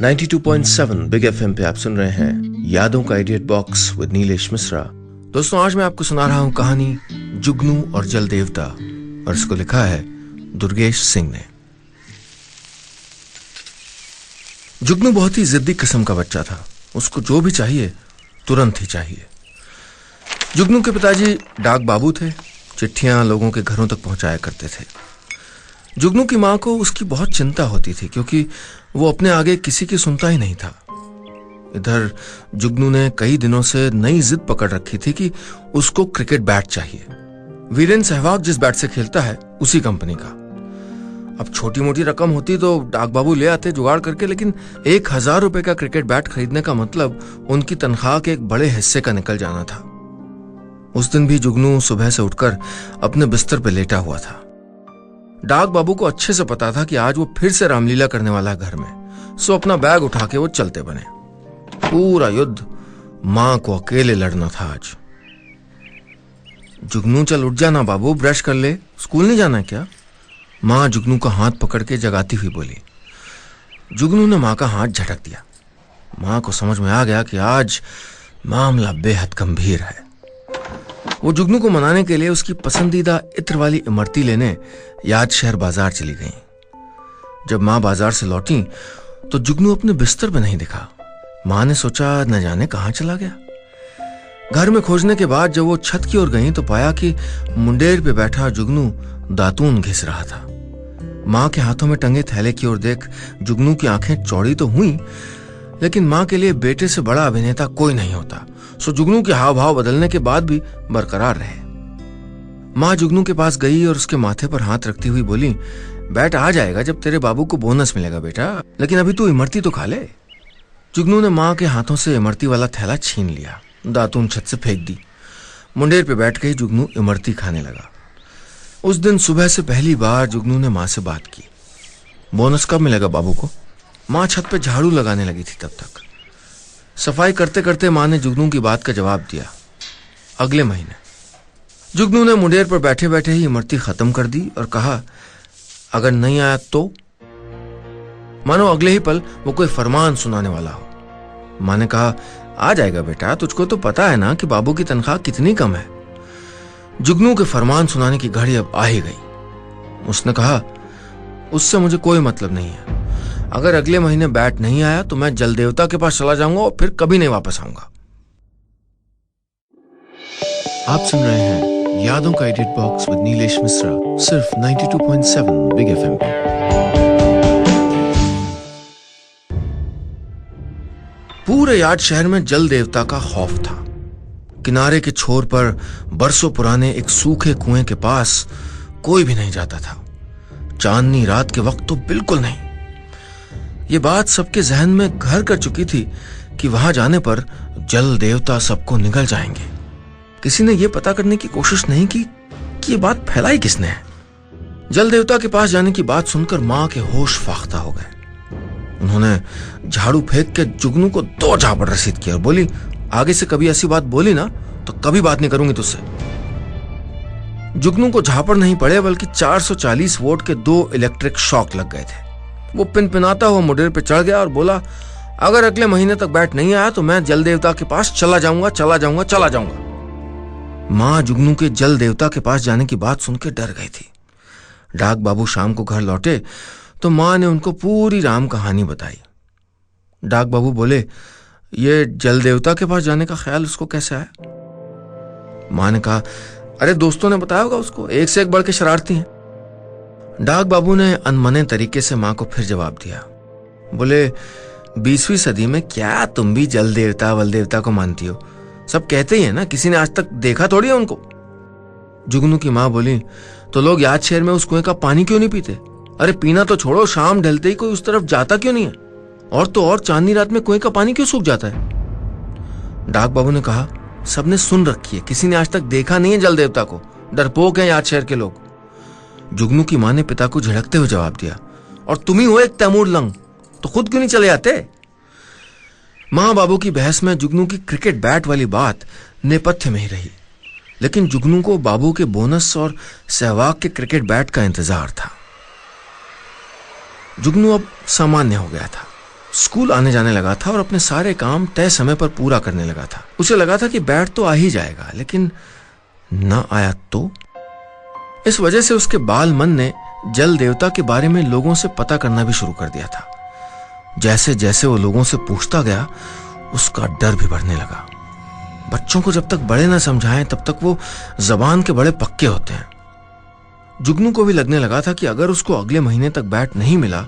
92.7 big FM पे आप सुन रहे हैं यादों का idiot box with Nilesh Mishra. दोस्तों, आज मैं आपको सुना रहा हूं कहानी जुगनू और जल देवता, और इसको लिखा है दुर्गेश सिंह ने। जुगनू बहुत ही जिद्दी किस्म का बच्चा था। उसको जो भी चाहिए तुरंत ही चाहिए। जुगनू के पिताजी डाक बाबू थे, चिट्ठियां लोगों के घरों तक पहुंचाया करते थे। जुगनू की मां को उसकी बहुत चिंता होती थी, क्योंकि वो अपने आगे किसी की सुनता ही नहीं था। इधर जुगनू ने कई दिनों से नई जिद पकड़ रखी थी कि उसको क्रिकेट बैट चाहिए। वीरेंद्र सहवाग जिस बैट से खेलता है उसी कंपनी का। अब छोटी मोटी रकम होती तो डाक बाबू ले आते जुगाड़ करके, लेकिन 1000 रुपए का क्रिकेट बैट खरीदने का मतलब उनकी तनख्वाह के एक बड़े हिस्से का निकल जाना था। उस दिन भी जुगनू सुबह से उठकर अपने बिस्तर पे लेटा हुआ था। डाक बाबू को अच्छे से पता था कि आज वो फिर से रामलीला करने वाला है घर में, सो अपना बैग उठा के वो चलते बने। पूरा युद्ध मां को अकेले लड़ना था आज। जुगनू, चल उठ जाना बाबू, ब्रश कर ले, स्कूल नहीं जाना है क्या? मां जुगनू का हाथ पकड़ के जगाती हुई बोली। जुगनू ने मां का हाथ झटक दिया। मां को समझ में आ गया कि आज मामला बेहद गंभीर है। वो जुगनू को मनाने के लिए उसकी पसंदीदा इत्र वाली इमरती लेने याद शहर बाजार चली गईं। जब मां बाजार से लौटी तो जुगनू अपने बिस्तर पे नहीं दिखा। मां ने सोचा न जाने कहां चला गया। घर में खोजने के बाद जब वो छत की ओर गई तो पाया कि मुंडेर पे बैठा जुगनू दातून घिस रहा था। मां के हाथों में टंगे थैले की ओर देख जुगनू की आंखें चौड़ी तो हुई, लेकिन मां के लिए बेटे से बड़ा अभिनेता कोई नहीं होता, सो जुगनू के हाव भाव बदलने के बाद भी बरकरार रहे। मां जुगनू के पास गई और उसके माथे पर हाथ रखती हुई बोली, बैट आ जाएगा जब तेरे बाबू को बोनस मिलेगा बेटा, लेकिन अभी तू इमरती तो खा ले। जुगनू ने मां के हाथों से इमरती वाला थैला छीन लिया, दातून छत से फेंक दी। मुंडेर पे बैठ के ही जुगनू इमरती खाने लगा। उस दिन सुबह से पहली बार जुगनू ने मां से बात की। बोनस कब मिलेगा बाबू को? मां छत पे झाड़ू लगाने लगी थी तब तक। सफाई करते करते मां ने जुगनू की बात का जवाब दिया, अगले महीने। जुगनू ने मुंडेर पर बैठे बैठे ही इमरती खत्म कर दी और कहा, अगर नहीं आया तो? मानो अगले ही पल वो कोई फरमान सुनाने वाला हो। मां ने कहा, आ जाएगा बेटा, तुझको तो पता है ना कि बाबू की तनख्वाह कितनी कम है। जुगनू के फरमान सुनाने की घड़ी अब आ ही गई। उसने कहा, उससे मुझे कोई मतलब नहीं है। अगर अगले महीने बैट नहीं आया तो मैं जल देवता के पास चला जाऊंगा और फिर कभी नहीं वापस आऊंगा। आप सुन रहे हैं यादों का edit box with Nilesh Mishra, सिर्फ 92.7 बिग एफएम पे। पूरे याद शहर में जल देवता का खौफ था। किनारे के छोर पर बरसों पुराने एक सूखे कुएं के पास कोई भी नहीं जाता था। चांदनी रात के वक्त तो बिल्कुल नहीं। ये बात सबके जहन में घर कर चुकी थी कि वहां जाने पर जल देवता सबको निगल जाएंगे। किसी ने यह पता करने की कोशिश नहीं की कि ये बात फैलाई किसने है। जल देवता के पास जाने की बात सुनकर मां के होश फाख्ता हो गए। उन्होंने झाड़ू फेंक के जुगनू को 2 झापड़ रसीद किया और बोली, आगे से कभी ऐसी बात बोली ना तो कभी बात नहीं करूंगी तुझसे। जुगनू को झापड़ नहीं पड़े, बल्कि 440 वोल्ट के 2 इलेक्ट्रिक शॉक लग गए थे। वो पिनपिनाता हुआ मुंडेर पे चढ़ गया और बोला, अगर अगले महीने तक बैट नहीं आया तो मैं जल देवता के पास चला जाऊंगा। मां जुगनू के जल देवता के पास जाने की बात सुनकर डर गई थी। डाक बाबू शाम को घर लौटे तो मां ने उनको पूरी राम कहानी बताई। डाक बाबू बोले, ये जल देवता के पास जाने का ख्याल उसको कैसे आया? मां ने कहा, अरे दोस्तों ने बताया होगा उसको, एक से एक बढ़ के शरारती हैं। डाक बाबू ने अनमने तरीके से मां को फिर जवाब दिया। बोले, 20वीं सदी में क्या तुम भी जल देवता वल देवता को मानती हो? सब कहते ही है ना, किसी ने आज तक देखा थोड़ी है उनको। जुगनू की मां बोली, तो लोग याद शहर में उस कुएं का पानी क्यों नहीं पीते? अरे पीना तो छोड़ो, शाम ढलते ही कोई उस तरफ जाता क्यों नहीं है? और तो और चांदनी रात में कुएं का पानी क्यों सूख जाता है? डाक बाबू ने कहा, सबने सुन रखी है, किसी ने आज तक देखा नहीं है जल देवता को, डरपोक है याद शहर के लोग। जुगनू की मां ने पिता को झिड़कते हुए जवाब दिया, और तुम ही हो एक तैमूर लंग, तो खुद क्यों नहीं चले आते? मां बाबू की बहस में जुगनू की क्रिकेट बैट वाली बात नेपथ्य में ही रही, लेकिन जुगनू को बाबू के बोनस और सहवाग के क्रिकेट बैट का इंतजार था। जुगनू अब सामान्य हो गया था। स्कूल आने जाने लगा था और अपने सारे काम तय समय पर पूरा करने लगा था। उसे लगा था कि बैट तो आ ही जाएगा, लेकिन न आया तो। इस वजह से उसके बाल मन ने जल देवता के बारे में लोगों से पता करना भी शुरू कर दिया था। जैसे जैसे वो लोगों से पूछता गया, उसका डर भी बढ़ने लगा। बच्चों को जब तक बड़े ना समझाएं तब तक वो जबान के बड़े पक्के होते हैं। जुगनू को भी लगने लगा था कि अगर उसको अगले महीने तक बैट नहीं मिला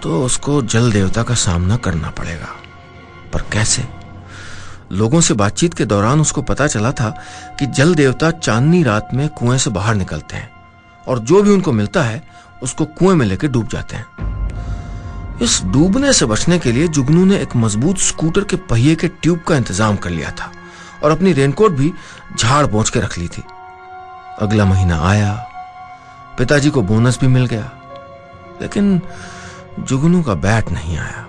तो उसको जल देवता का सामना करना पड़ेगा। पर कैसे? लोगों से बातचीत के दौरान उसको पता चला था कि जल देवता चांदनी रात में कुएं से बाहर निकलते हैं और जो भी उनको मिलता है उसको कुएं में लेकर डूब जाते हैं। इस डूबने से बचने के लिए जुगनू ने एक मजबूत स्कूटर के पहिए के ट्यूब का इंतजाम कर लिया था और अपनी रेनकोट भी झाड़ पोंछ के रख ली थी। अगला महीना आया, पिताजी को बोनस भी मिल गया, लेकिन जुगनू का बैट नहीं आया।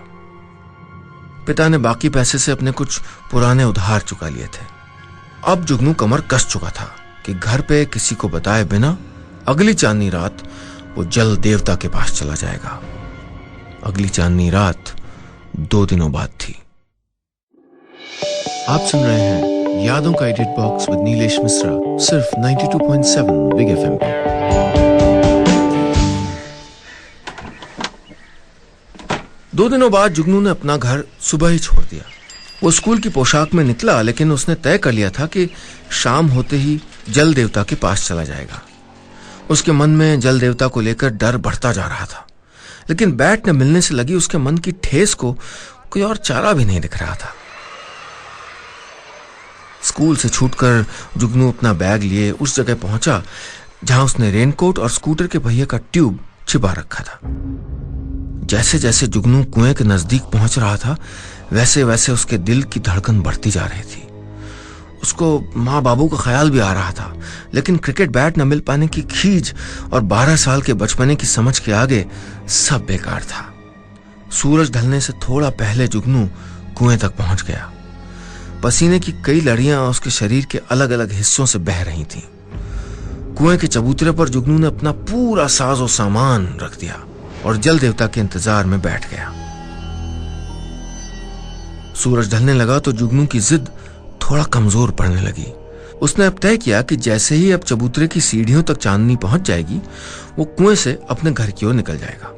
पिता ने बाकी पैसे से अपने कुछ पुराने उधार चुका लिए थे। अब जुगनू कमर कस चुका था कि घर पे किसी को बताए बिना अगली चांदनी रात वो जल देवता के पास चला जाएगा। अगली चांदनी रात 2 दिनों बाद थी। आप सुन रहे हैं यादों का edit box with Nilesh Mishra, सिर्फ 92.7 बिग एफएम पे। दो दिनों बाद जुगनू ने अपना घर सुबह ही छोड़ दिया। वो स्कूल की पोशाक में निकला, लेकिन उसने तय कर लिया था कि शाम होते ही जल देवता के पास चला जाएगा। उसके मन में जल देवता को लेकर डर बढ़ता जा रहा था, लेकिन बैट न मिलने से लगी उसके मन की ठेस को कोई और चारा भी नहीं दिख रहा था। स्कूल से छूटकर जुगनू अपना बैग लिए उस जगह पहुंचा जहां उसने रेनकोट और स्कूटर के पहिए का ट्यूब छिपा रखा था। जैसे जैसे जुगनू कुएं के नजदीक पहुंच रहा था, वैसे वैसे उसके दिल की धड़कन बढ़ती जा रही थी। उसको माँ बाबू का ख्याल भी आ रहा था, लेकिन क्रिकेट बैट न मिल पाने की खीज और 12 साल के बचपने की समझ के आगे सब बेकार था। सूरज ढलने से थोड़ा पहले जुगनू कुएं तक पहुंच गया। पसीने की कई लड़ियां उसके शरीर के अलग अलग हिस्सों से बह रही थीं। कुएं के चबूतरे पर जुगनू ने अपना पूरा साजो सामान रख दिया और जल देवता के इंतजार में बैठ गया। सूरज ढलने लगा तो जुगनू की जिद थोड़ा कमजोर पड़ने लगी। उसने अब तय किया कि जैसे ही अब चबूतरे की सीढ़ियों तक चांदनी पहुंच जाएगी, वो कुएं से अपने घर की ओर निकल जाएगा।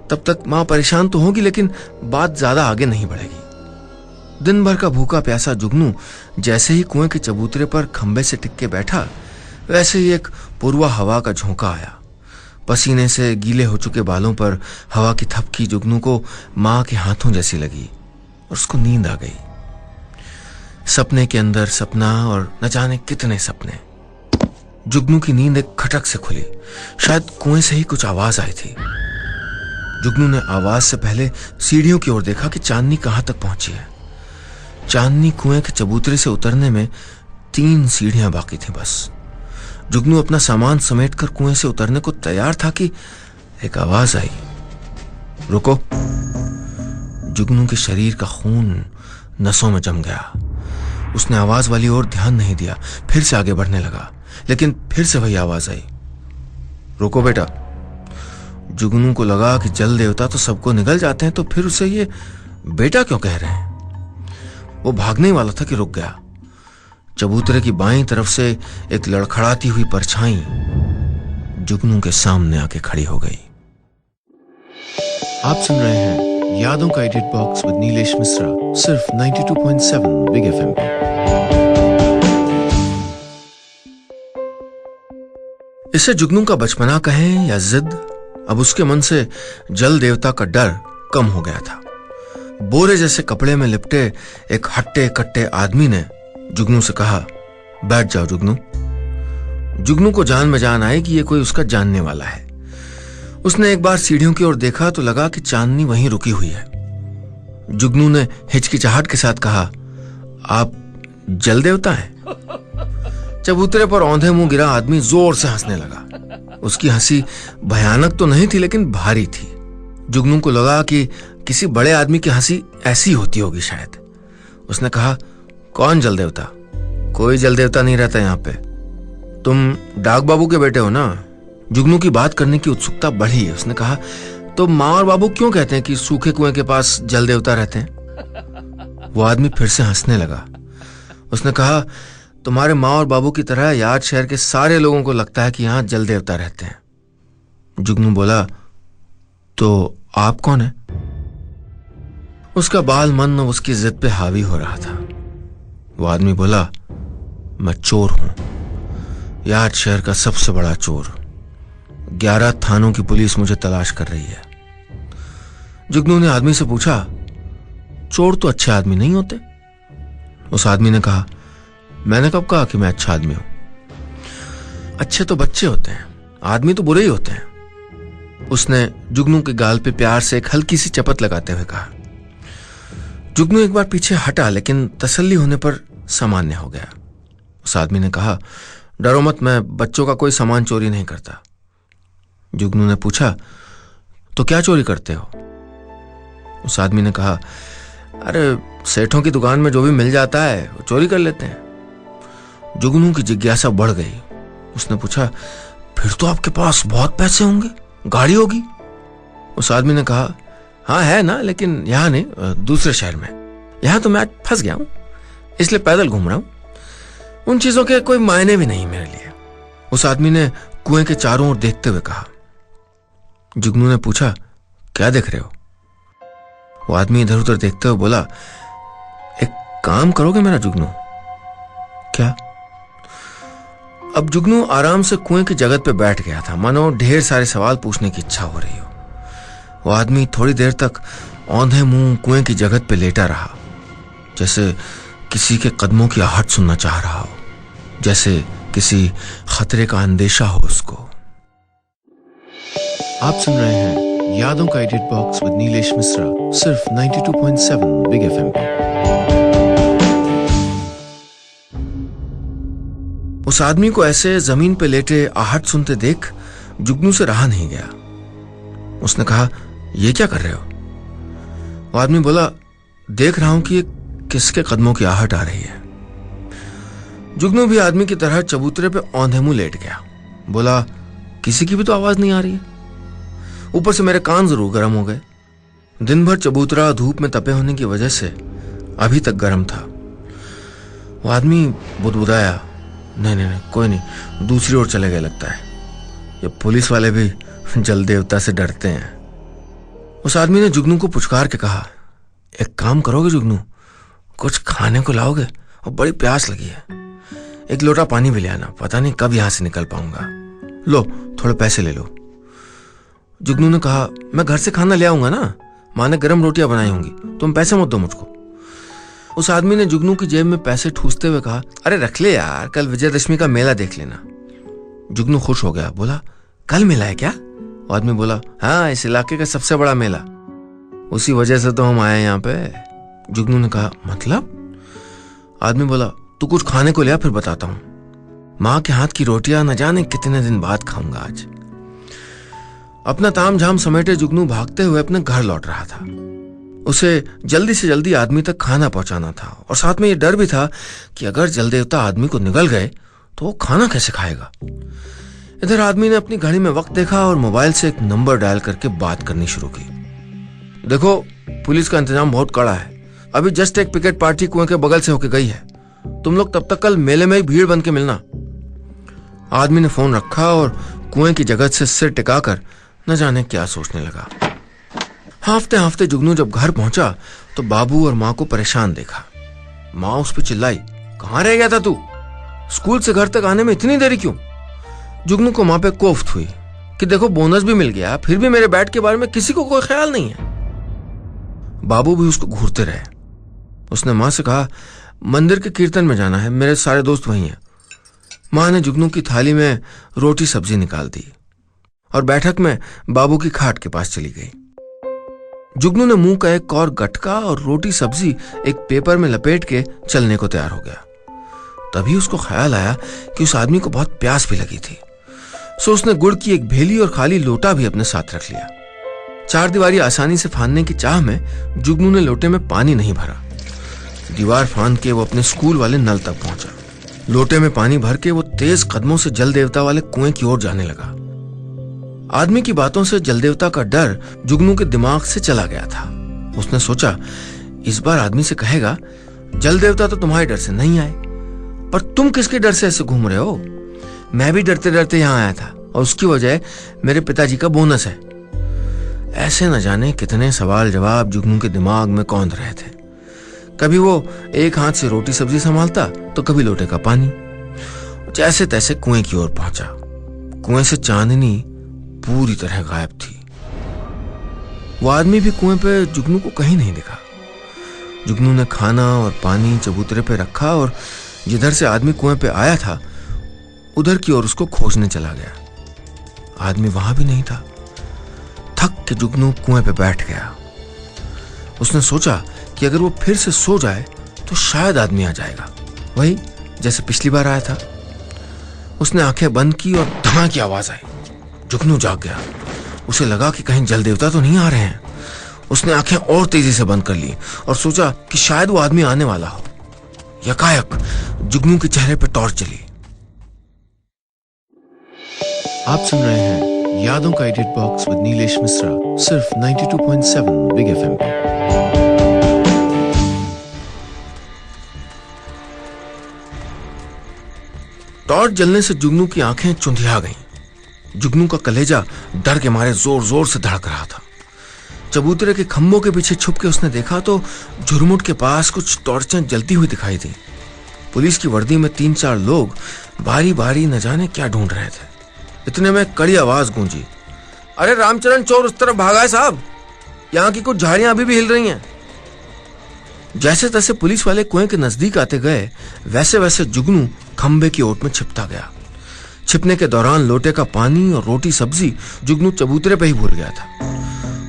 तब तक मां परेशान तो होगी, लेकिन बात ज्यादा आगे नहीं बढ़ेगी। दिन भर का भूखा प्यासा जुगनू जैसे ही कुएं के चबूतरे पर खंबे से टिक के बैठा, वैसे ही एक पूर्वा हवा का झोंका आया। पसीने से गीले हो चुके बालों पर हवा की थपकी जुगनू को मां के हाथों जैसी लगी और उसको नींद आ गई। सपने के अंदर सपना और न जाने कितने सपने। जुगनू की नींद एक खटक से खुली। शायद कुएं से ही कुछ आवाज आई थी। जुगनू ने आवाज से पहले सीढ़ियों की ओर देखा कि चांदनी कहां तक पहुंची है। चांदनी कुएं के चबूतरे से उतरने में 3 सीढ़ियां बाकी थी बस। जुगनू अपना सामान समेटकर कुएं से उतरने को तैयार था कि एक आवाज आई, रुको। जुगनू के शरीर का खून नसों में जम गया। उसने आवाज वाली ओर ध्यान नहीं दिया, फिर से आगे बढ़ने लगा, लेकिन फिर से वही आवाज आई, रुको बेटा। जुगनू को लगा कि जल देवता तो सबको निगल जाते हैं, तो फिर उसे ये बेटा क्यों कह रहे हैं। वो भागने वाला था कि रुक गया। चबूतरे की बाईं तरफ से एक लड़खड़ाती हुई परछाई जुगनू के सामने आके खड़ी हो गई। आप सुन रहे हैं यादों का edit box with Nilesh Mishra, सिर्फ 92.7 बिग एफएम पे। इसे जुगनू का बचपना कहें या जिद, अब उसके मन से जल देवता का डर कम हो गया था। बोरे जैसे कपड़े में लिपटे एक हट्टे कट्टे आदमी ने जुगनू से कहा, बैठ जाओ जुगनू। जुगनू को जान में जान आई कि ये कोई उसका जानने वाला है। उसने एक बार सीढ़ियों की ओर देखा तो लगा कि चांदनी वहीं रुकी हुई है। जुगनू ने हिचकिचाहट के साथ कहा, आप जल देवता हैं? चबूतरे पर औंधे मुंह गिरा आदमी जोर से हंसने लगा। उसकी हंसी भयानक तो नहीं थी, लेकिन भारी थी। जुगनू को लगा कि किसी बड़े आदमी की हंसी ऐसी होती होगी शायद। उसने कहा, कौन जल देवता? कोई जल देवता नहीं रहता यहाँ पे। तुम डाक बाबू के बेटे हो ना? जुगनू की बात करने की उत्सुकता बढ़ी। उसने कहा, तो माँ और बाबू क्यों कहते हैं कि सूखे कुएं के पास जल देवता रहते हैं? वो आदमी फिर से हंसने लगा। उसने कहा, तुम्हारे माँ और बाबू की तरह याद शहर के सारे लोगों को लगता है कि यहाँ जल देवता रहते हैं। जुगनू बोला, तो आप कौन है? उसका बाल मन उसकी जिद पे हावी हो रहा था। वो आदमी बोला, मैं चोर हूं, याद शहर का सबसे बड़ा चोर। 11 थानों की पुलिस मुझे तलाश कर रही है। जुगनू ने आदमी से पूछा, चोर तो अच्छे आदमी नहीं होते? उस आदमी ने कहा, मैंने कब कहा कि मैं अच्छा आदमी हूं? अच्छे तो बच्चे होते हैं, आदमी तो बुरे ही होते हैं। उसने जुगनू के गाल पे प्यार से एक हल्की सी चपत लगाते हुए कहा। जुगनू एक बार पीछे हटा, लेकिन तसल्ली होने पर सामान्य हो गया। उस आदमी ने कहा, डरो मत, मैं बच्चों का कोई सामान चोरी नहीं करता। जुगनू ने पूछा, तो क्या चोरी करते हो? उस आदमी ने कहा, अरे सेठों की दुकान में जो भी मिल जाता है वो चोरी कर लेते हैं। जुगनू की जिज्ञासा बढ़ गई। उसने पूछा, फिर तो आपके पास बहुत पैसे होंगे, गाड़ी होगी? उस आदमी ने कहा, हाँ है ना, लेकिन यहां नहीं, दूसरे शहर में। यहां तो मैं आज फंस गया हूं, इसलिए पैदल घूम रहा हूं। उन चीजों के कोई मायने भी नहीं मेरे लिए। उस आदमी ने कुएं के चारों ओर देखते हुए कहा। जुगनू ने पूछा, क्या देख रहे हो? वो आदमी इधर उधर देखते हुए बोला, एक काम करोगे मेरा जुगनू? क्या? अब जुगनू आराम से कुएं की जगत पे बैठ गया था, मानो ढेर सारे सवाल पूछने की इच्छा हो रही हो। वो आदमी थोड़ी देर तक औंधे मुंह कुएं की जगत पे लेटा रहा, जैसे किसी के कदमों की आहट सुनना चाह रहा हो, जैसे किसी खतरे का अंदेशा हो उसको। आप सुन रहे हैं यादों का edit box with Nilesh Mishra, सिर्फ 92.7 बिग FM पे। उस आदमी को ऐसे जमीन पे लेटे आहट सुनते देख जुगनू से रहा नहीं गया। उसने कहा, ये क्या कर रहे हो? वो आदमी बोला, देख रहा हूं कि ये किसके कदमों की आहट आ रही है। जुगनू भी आदमी की तरह चबूतरे पे औंधे मुंह लेट गया। बोला, किसी की भी तो आवाज नहीं आ रही है। ऊपर से मेरे कान जरूर गर्म हो गए। दिन भर चबूतरा धूप में तपे होने की वजह से अभी तक गर्म था। वो आदमी बुदबुदाया, नहीं, कोई नहीं, दूसरी ओर चले गए लगता है। ये पुलिस वाले भी जल देवता से डरते हैं। उस आदमी ने जुगनू को पुचकार के कहा, एक काम करोगे जुगनू, कुछ खाने को लाओगे? और बड़ी प्यास लगी है। एक लोटा पानी भी ले आना, पता नहीं कब यहां से निकल पाऊंगा। लो, थोड़े पैसे ले लो। जुगनू ने कहा, मैं घर से खाना ले आऊंगा ना, माँ ने गर्म रोटियां बनाई होंगी, तुम पैसे मत दो मुझको। उस आदमी ने जुगनू की जेब में पैसे ठूसते हुए कहा, अरे रख ले यार, कल विजयदशमी का मेला देख लेना। जुगनू खुश हो गया, बोला, कल मेला है क्या? वो आदमी बोला, हाँ, इस इलाके का सबसे बड़ा मेला, उसी वजह से तो हम आए यहाँ पे। जुगनू ने कहा, मतलब? आदमी बोला, तू कुछ खाने को लिया, फिर बताता हूं। माँ के हाथ की रोटियां न जाने कितने दिन बाद खाऊंगा आज। अपना ताम झाम समेटे जुगनू भागते हुए अपने घर लौट रहा था। उसे जल्दी से जल्दी आदमी तक खाना पहुंचाना था, और साथ में यह डर भी था कि अगर जल देवता आदमी को निगल गए तो वो खाना कैसे खाएगा। इधर आदमी ने अपनी घड़ी में वक्त देखा और मोबाइल से एक नंबर डायल करके बात करनी शुरू की। देखो, पुलिस का इंतजाम बहुत कड़ा है, अभी जस्ट एक पिकेट पार्टी कुएं के बगल से होके गई है, तुम लोग तब तक कल मेले में ही भीड़ बन के मिलना। आदमी ने फोन रखा और कुएं की जगत से सिर टिकाकर न जाने क्या सोचने लगा। हाफते हाफते जुगनू जब घर पहुंचा तो बाबू और माँ को परेशान देखा। माँ उस पर चिल्लाई, कहाँ रह गया था तू? स्कूल से घर तक आने में इतनी देरी क्यों? जुगनू को माँ पे कोफ्त हुई कि देखो, बोनस भी मिल गया, फिर भी मेरे बैट के बारे में किसी को कोई ख्याल नहीं है। बाबू भी उसको घूरते रहे। उसने माँ से कहा, मंदिर के कीर्तन में जाना है, मेरे सारे दोस्त वहीं हैं। माँ ने जुगनू की थाली में रोटी सब्जी निकाल दी और बैठक में बाबू की खाट के पास चली गई। जुगनू ने मुंह का एक और गटका और रोटी सब्जी एक पेपर में लपेट के चलने को तैयार हो गया। तभी उसको ख्याल आया कि उस आदमी को बहुत प्यास भी लगी थी, सो उसने गुड़ की एक भेली और खाली लोटा भी अपने साथ रख लिया। चार दीवारी आसानी से फांदने की चाह में जुगनू ने लोटे में पानी नहीं भरा। दीवार फांद के वो अपने स्कूल वाले नल तक पहुंचा। लोटे में पानी भर के वो तेज कदमों से जल देवता वाले कुएं की ओर जाने लगा। आदमी की बातों से जलदेवता का डर जुगनू के दिमाग से चला गया था। उसने सोचा, इस बार आदमी से कहेगा, जलदेवता तो तुम्हारे डर से नहीं आए, पर तुम किसके डर से ऐसे घूम रहे हो? मैं भी डरते डरते यहाँ आया था और उसकी वजह मेरे पिताजी का बोनस है। ऐसे न जाने कितने सवाल जवाब जुगनू के दिमाग में कौंध रहे थे। कभी वो एक हाथ से रोटी सब्जी संभालता तो कभी लोटे का पानी। जैसे तैसे कुएं की ओर पहुंचा। कुएं से चांदनी पूरी तरह गायब थी। वो आदमी भी कुएं पे जुगनू को कहीं नहीं दिखा। जुगनू ने खाना और पानी चबूतरे पे रखा और जिधर से आदमी कुएं पे आया था उधर की ओर उसको खोजने चला गया। आदमी वहां भी नहीं था। थक के जुगनू कुएं पे बैठ गया। उसने सोचा कि अगर वो फिर से सो जाए तो शायद आदमी आ जाएगा, वही जैसे पिछली बार आया था। उसने आंखें बंद की और धमा की आवाज आई। जुगनू जाग गया। उसे लगा कि कहीं जलदेवता तो नहीं आ रहे हैं। उसने आंखें और तेजी से बंद कर ली और सोचा कि शायद वो आदमी आने वाला हो। यकायक जुगनू के चेहरे पर टॉर्च जली। आप सुन रहे हैं यादों का edit box with Nilesh Mishra, सिर्फ 92.7 बिग एफएम पे। टॉर्च जलने से जुगनू की आंखें चुंधिया गईं। जुगनू का कलेजा डर के मारे जोर जोर से धड़क रहा था। चबूतरे के खंभों के पीछे छुप के उसने देखा तो झुरमुट के पास कुछ टॉर्चें जलती हुई दिखाई दी। पुलिस की वर्दी में 3-4 लोग बारी बारी न जाने क्या ढूंढ रहे थे। इतने में कड़ी आवाज गूंजी, अरे रामचरण चोर उस तरफ भागा है साहब, यहाँ की कुछ झाड़ियां अभी भी हिल रही हैं। जैसे तैसे पुलिस वाले कुएं के नजदीक आते गए, वैसे वैसे जुगनू खंबे की ओट में छिपता गया। छिपने के दौरान लोटे का पानी और रोटी सब्जी जुगनू चबूतरे पे ही भूल गया था।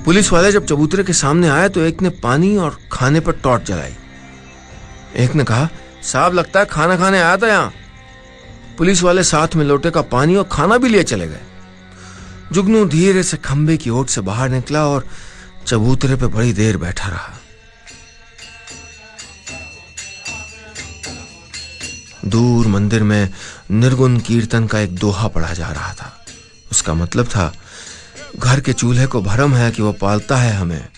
पुलिस वाले जब चबूतरे के सामने आए तो एक ने पानी और खाने पर टॉर्च जलाई। एक ने कहा, साहब लगता है खाना खाने आया था यहाँ। पुलिस वाले साथ में लोटे का पानी और खाना भी लिए चले गए। जुगनू धीरे से खंबे की ओट से बाहर निकला और चबूतरे पे बड़ी देर बैठा रहा। दूर मंदिर में निर्गुण कीर्तन का एक दोहा पढ़ा जा रहा था। उसका मतलब था, घर के चूल्हे को भरम है कि वो पालता है हमें,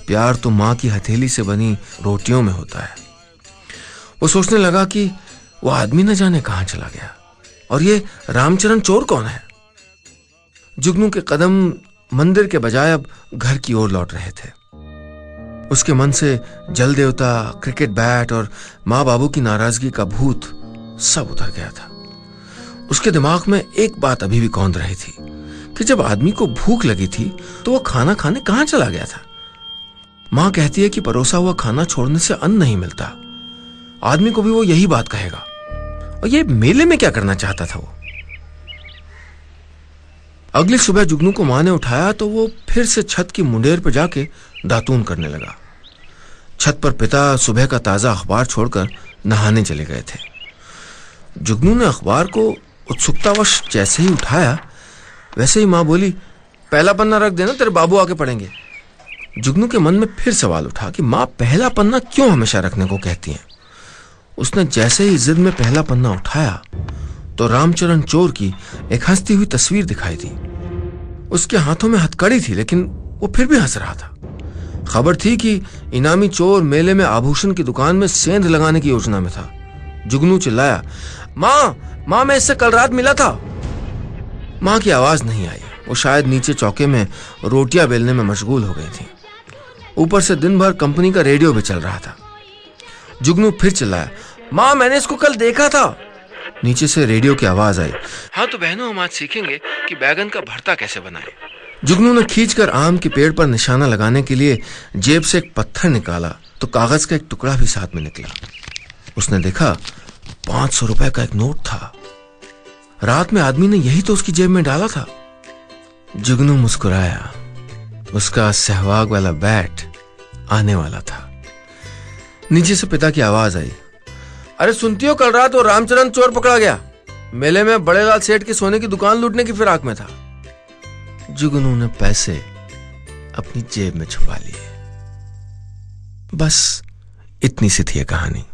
प्यार तो माँ की हथेली से बनी रोटियों में होता है। वो सोचने लगा कि वो आदमी न जाने कहां चला गया और ये रामचरण चोर कौन है। जुगनू के कदम मंदिर के बजाय अब घर की ओर लौट रहे थे। उसके मन से जल देवता, क्रिकेट बैट और माँ बाबू की नाराजगी का भूत सब उतर गया था। उसके दिमाग में एक बात अभी भी कौंध रही थी कि जब आदमी को भूख लगी थी तो वो खाना खाने कहां चला गया था। मां कहती है कि परोसा हुआ खाना छोड़ने से अन्न नहीं मिलता। आदमी को भी वो यही बात कहेगा। और ये मेले में क्या करना चाहता था वो। अगली सुबह जुगनू को मां ने उठाया तो वो फिर से छत की मुंडेर पर जाके दातून करने लगा। छत पर पिता सुबह का ताजा अखबार छोड़कर नहाने चले गए थे। जुगनू ने अखबार को उत्सुकतावश जैसे ही उठाया वैसे ही मां बोली, पहला पन्ना रख देना, तेरे बाबू आके पढ़ेंगे। जुगनू के मन में फिर सवाल उठा कि मां पहला पन्ना क्यों हमेशा रखने को कहती हैं। उसने जैसे ही जिद में पहला पन्ना उठाया तो रामचरण चोर की एक हंसती हुई तस्वीर दिखाई दी। उसके हाथों में हथकड़ी थी लेकिन वो फिर भी हंस रहा था। खबर थी कि इनामी चोर मेले में आभूषण की दुकान में सेंध लगाने की योजना में था। जुगनू चिल्लाया, मां मैं इससे कल रात मिला था। मां की आवाज नहीं आई। वो शायद नीचे चौके में रोटियां बेलने में मशगूल हो गई थी। ऊपर से दिन भर कंपनी का रेडियो भी चल रहा था। जुगनू फिर चिल्लाया, मां मैंने इसको कल देखा था। नीचे से रेडियो की आवाज आई, हाँ तो बहनों हम आज सीखेंगे कि बैगन का भरता कैसे बनाएं। जुगनू ने खींचकर आम के पेड़ पर निशाना लगाने के लिए जेब से एक पत्थर निकाला तो कागज का एक टुकड़ा भी साथ में निकला। उसने देखा 500 रुपए का एक नोट था। रात में आदमी ने यही तो उसकी जेब में डाला था। जुगनू मुस्कुराया। उसका सहवाग वाला बैट आने वाला था। नीचे से पिता की आवाज आई, अरे सुनती हो, कल रात वो रामचरण चोर पकड़ा गया। मेले में बड़े लाल सेठ की सोने की दुकान लूटने की फिराक में था। जुगनू ने पैसे अपनी जेब में छुपा लिए। बस इतनी सी थी कहानी।